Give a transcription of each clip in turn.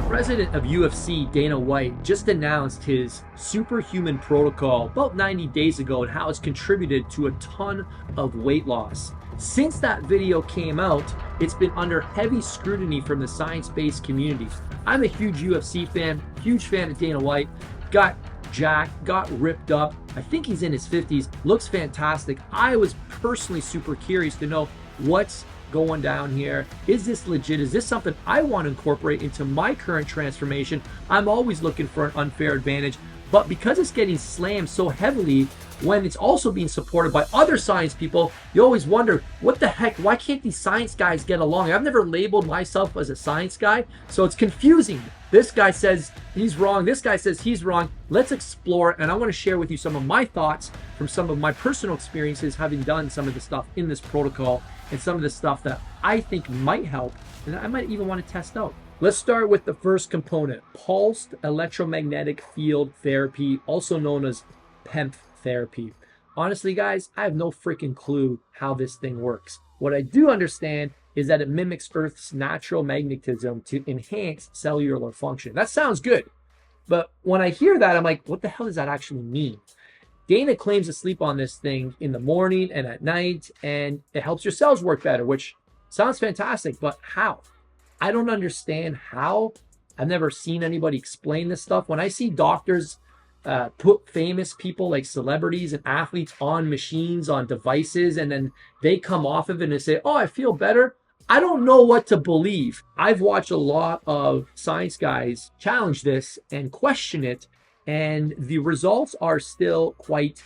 President of UFC Dana White just announced his Superhuman Protocol about 90 days ago and how it's contributed to a ton of weight loss. Since that video came out, it's been under heavy scrutiny from the science-based community. I'm a huge UFC fan, huge fan of Dana White, got jacked, got ripped up. I think he's in his 50s, looks fantastic. I was personally super curious to know what's going down here. Is this legit? Is this something I want to incorporate into my current transformation? I'm always looking for an unfair advantage, but because it's getting slammed so heavily when it's also being supported by other science people, you always wonder, what the heck, why can't these science guys get along? I've never labeled myself as a science guy, so it's confusing. This guy says he's wrong, this guy says he's wrong. Let's explore, and I want to share with you some of my thoughts from some of my personal experiences having done some of the stuff in this protocol and some of the stuff that I think might help and I might even want to test out. Let's start with the first component, Pulsed Electromagnetic Field Therapy, also known as PEMF therapy. Honestly, guys, I have no freaking clue how this thing works. What I do understand is that it mimics Earth's natural magnetism to enhance cellular function. That sounds good. But when I hear that, I'm like, what the hell does that actually mean? Dana claims to sleep on this thing in the morning and at night, and it helps your cells work better, which sounds fantastic, but how? I don't understand how. I've never seen anybody explain this stuff. When I see doctors put famous people like celebrities and athletes on machines, on devices, and then they come off of it and say, oh, I feel better, I don't know what to believe. I've watched a lot of science guys challenge this and question it, and the results are still quite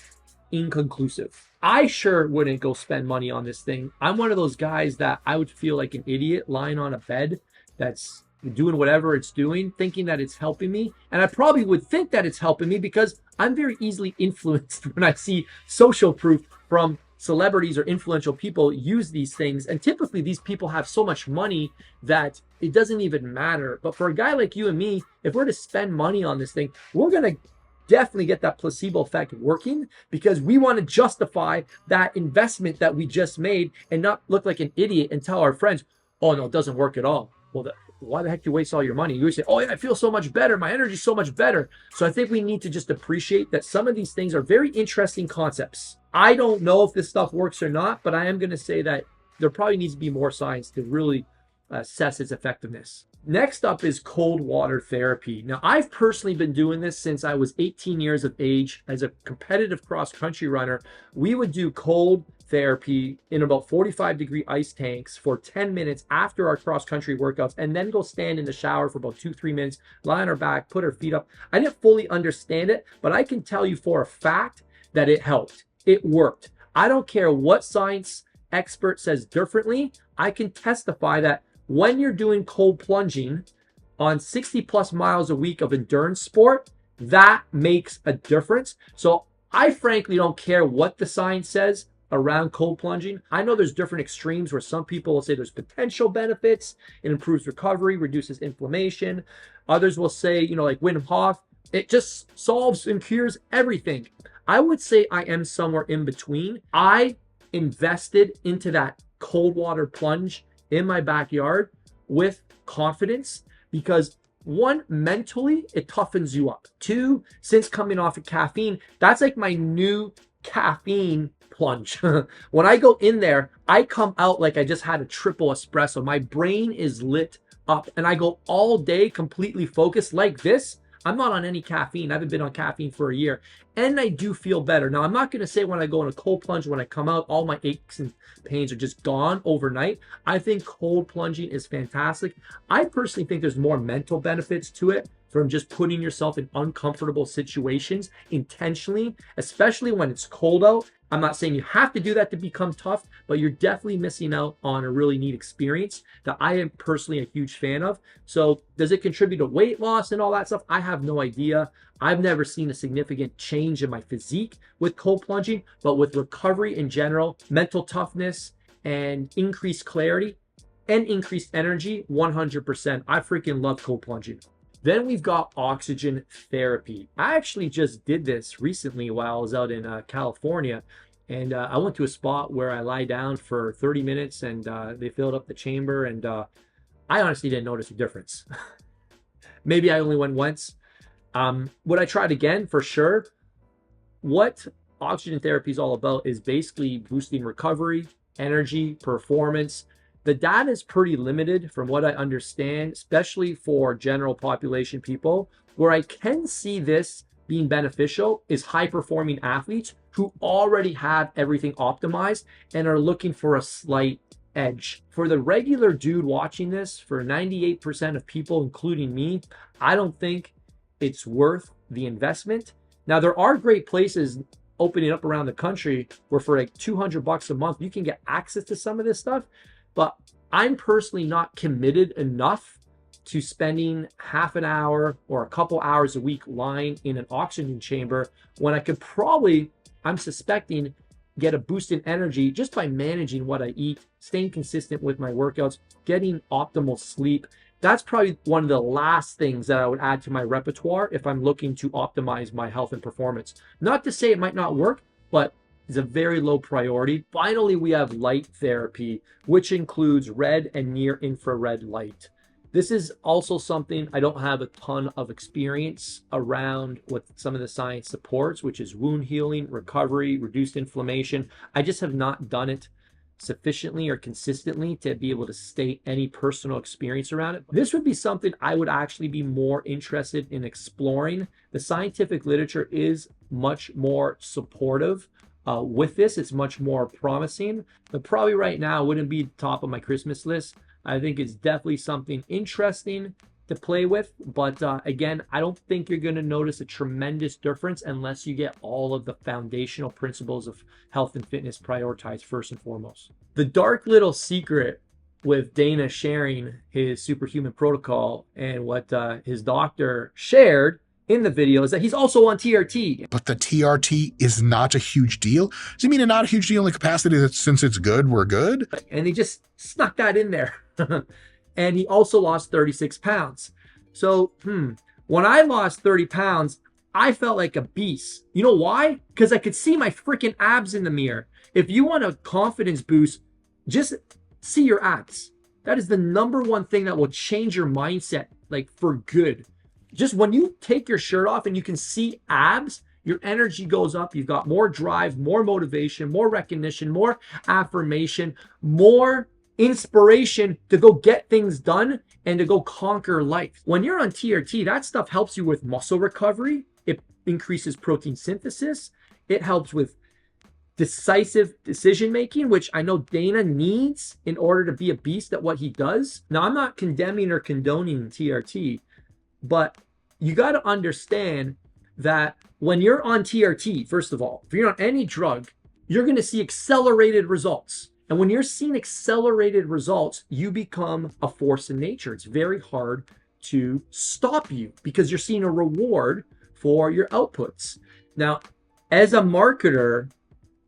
inconclusive. I sure wouldn't go spend money on this thing. I'm one of those guys that I would feel like an idiot lying on a bed that's doing whatever it's doing, thinking that it's helping me. And I probably would think that it's helping me because I'm very easily influenced when I see social proof from celebrities or influential people use these things. And typically these people have so much money that it doesn't even matter. But for a guy like you and me, if we're to spend money on this thing, we're going to definitely get that placebo effect working because we want to justify that investment that we just made and not look like an idiot and tell our friends, oh no, it doesn't work at all. Well, why the heck do you waste all your money? You say, oh yeah, I feel so much better. My energy's so much better. So I think we need to just appreciate that some of these things are very interesting concepts. I don't know if this stuff works or not, but I am going to say that there probably needs to be more science to really assess its effectiveness. Next up is cold water therapy. Now, I've personally been doing this since I was 18 years of age. As a competitive cross-country runner, we would do cold therapy in about 45-degree ice tanks for 10 minutes after our cross-country workouts, and then go stand in the shower for about 2-3 minutes, lie on our back, put our feet up. I didn't fully understand it, but I can tell you for a fact that it helped. It worked. I don't care what science expert says differently. I can testify that when you're doing cold plunging on 60 plus miles a week of endurance sport, that makes a difference. So I frankly don't care what the science says around cold plunging. I know there's different extremes where some people will say there's potential benefits. It improves recovery, reduces inflammation. Others will say, like Wim Hof, it just solves and cures everything. I would say I am somewhere in between. I invested into that cold water plunge in my backyard with confidence because one, mentally, it toughens you up. Two, since coming off of caffeine, that's like my new caffeine plunge. When I go in there, I come out like I just had a triple espresso. My brain is lit up and I go all day completely focused like this. I'm not on any caffeine. I haven't been on caffeine for a year. And I do feel better. Now, I'm not going to say when I go in a cold plunge, when I come out, all my aches and pains are just gone overnight. I think cold plunging is fantastic. I personally think there's more mental benefits to it from just putting yourself in uncomfortable situations intentionally, especially when it's cold out. I'm not saying you have to do that to become tough, but you're definitely missing out on a really neat experience that I am personally a huge fan of. So does it contribute to weight loss and all that stuff? I have no idea. I've never seen a significant change in my physique with cold plunging, but with recovery in general, mental toughness and increased clarity and increased energy, 100%. I freaking love cold plunging. Then we've got oxygen therapy. I actually just did this recently while I was out in California. And I went to a spot where I lie down for 30 minutes and they filled up the chamber. And I honestly didn't notice a difference. Maybe I only went once. Would I try it again? For sure. What oxygen therapy is all about is basically boosting recovery, energy, performance. The data is pretty limited from what I understand, especially for general population people. Where I can see this being beneficial is high performing athletes who already have everything optimized and are looking for a slight edge. For the regular dude watching this, for 98% of people, including me, I don't think it's worth the investment. Now, there are great places opening up around the country where for like $200 a month, you can get access to some of this stuff. But I'm personally not committed enough to spending half an hour or a couple hours a week lying in an oxygen chamber when I could probably, I'm suspecting, get a boost in energy just by managing what I eat, staying consistent with my workouts, getting optimal sleep. That's probably one of the last things that I would add to my repertoire if I'm looking to optimize my health and performance. Not to say it might not work, but it's a very low priority. Finally, we have light therapy, which includes red and near infrared light. This is also something I don't have a ton of experience around what some of the science supports, which is wound healing, recovery, reduced inflammation. I just have not done it sufficiently or consistently to be able to state any personal experience around it. This would be something I would actually be more interested in exploring. The scientific literature is much more supportive with this. It's much more promising, but probably right now wouldn't be top of my Christmas list. I think it's definitely something interesting to play with, but again, I don't think you're going to notice a tremendous difference unless you get all of the foundational principles of health and fitness prioritized first and foremost. The dark little secret with Dana sharing his Superhuman Protocol and what his doctor shared in the video is that he's also on TRT. But the TRT is not a huge deal? Does it mean it's not a huge deal in the capacity that since it's good, we're good? And he just snuck that in there. And he also lost 36 pounds. So, when I lost 30 pounds, I felt like a beast. You know why? Because I could see my freaking abs in the mirror. If you want a confidence boost, just see your abs. That is the number one thing that will change your mindset, like for good. Just when you take your shirt off and you can see abs, your energy goes up. You've got more drive, more motivation, more recognition, more affirmation, more inspiration to go get things done and to go conquer life. When you're on TRT, that stuff helps you with muscle recovery. It increases protein synthesis. It helps with decisive decision making, which I know Dana needs in order to be a beast at what he does. Now, I'm not condemning or condoning TRT, but you got to understand that when you're on TRT, first of all, if you're on any drug, you're going to see accelerated results. And when you're seeing accelerated results, you become a force in nature. It's very hard to stop you because you're seeing a reward for your outputs. Now, as a marketer,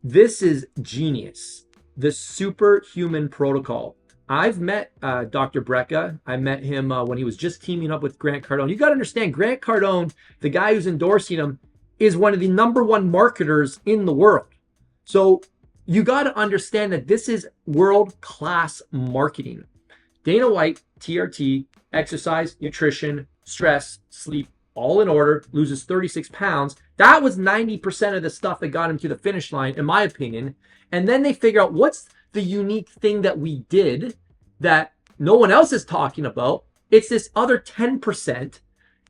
this is genius. The Superhuman Protocol. I've met Dr. Brecka. I met him when he was just teaming up with Grant Cardone. You got to understand, Grant Cardone, the guy who's endorsing him, is one of the #1 marketers in the world. So you got to understand that this is world-class marketing. Dana White, TRT, exercise, nutrition, stress, sleep, all in order, loses 36 pounds. That was 90% of the stuff that got him to the finish line, in my opinion. And then they figure out what's the unique thing that we did that no one else is talking about. It's this other 10%.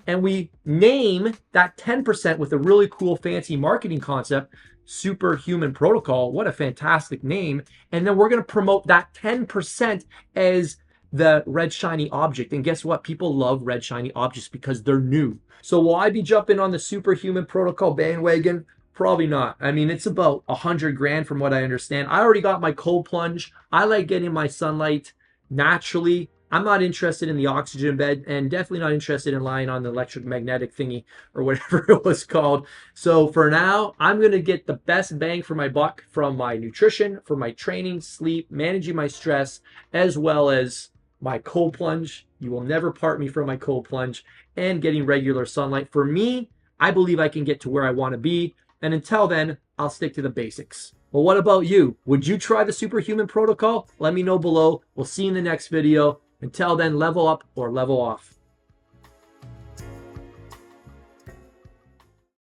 And we name that 10% with a really cool, fancy marketing concept, Superhuman Protocol. What a fantastic name. And then we're going to promote that 10% as the red shiny object. And guess what? People love red shiny objects because they're new. So will I be jumping on the Superhuman Protocol bandwagon? Probably not. I mean, it's about $100 grand from what I understand. I already got my cold plunge. I like getting my sunlight naturally. I'm not interested in the oxygen bed and definitely not interested in lying on the electromagnetic thingy or whatever it was called. So for now, I'm going to get the best bang for my buck from my nutrition, from my training, sleep, managing my stress, as well as my cold plunge. You will never part me from my cold plunge and getting regular sunlight. For me, I believe I can get to where I want to be. And until then, I'll stick to the basics. Well, what about you? Would you try the Superhuman Protocol? Let me know below. We'll see you in the next video. Until then, level up or level off.